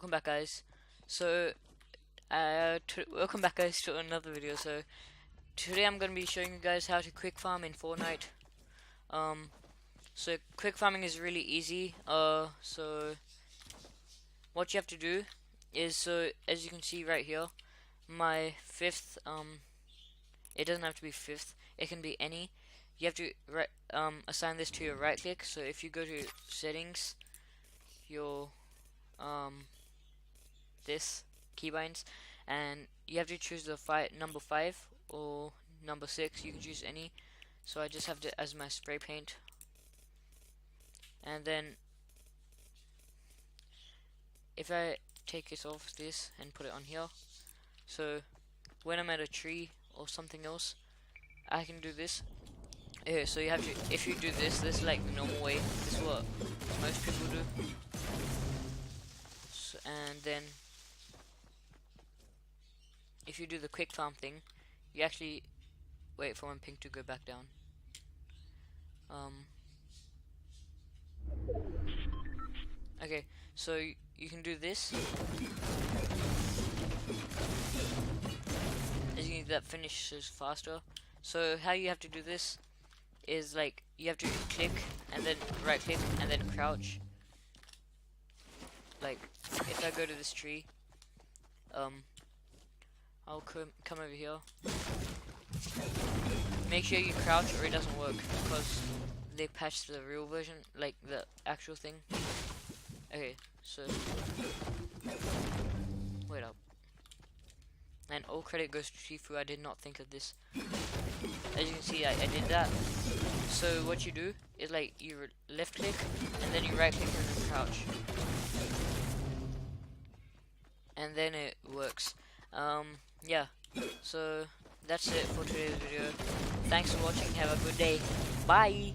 welcome back, guys. So, welcome back, guys, to another video. So, today I'm gonna be showing you guys how to quick farm in Fortnite. Um, so quick farming is really easy. So what you have to do is, as you can see right here, my fifth. It doesn't have to be fifth. It can be any. You have to assign this to your right click. So if you go to settings, your this keybinds, and you have to choose the number 5 or number 6. You can choose any. So I just have it as my spray paint, and then if I take this off this and put it on here, so when I'm at a tree or something else, I can do this. Yeah, so you have to, if you do this is like the normal way. This is what most people do. So, and then if you do the quick farm thing, you actually wait for one pink to go back down. Okay, so you can do this. As you can, that finishes faster. So how you have to do this is, like, you have to click and then right click and then crouch. Like, if I go to this tree, I'll come over here. Make sure you crouch or it doesn't work, because they patched the real version, like the actual thing. Okay, so wait up. And all credit goes to Shifu. I did not think of this. As you can see, I did that. So what you do is, like, you left click and then you right click and then crouch, and then it works. Yeah, so that's it for today's video. Thanks for watching. Have a good day. Bye.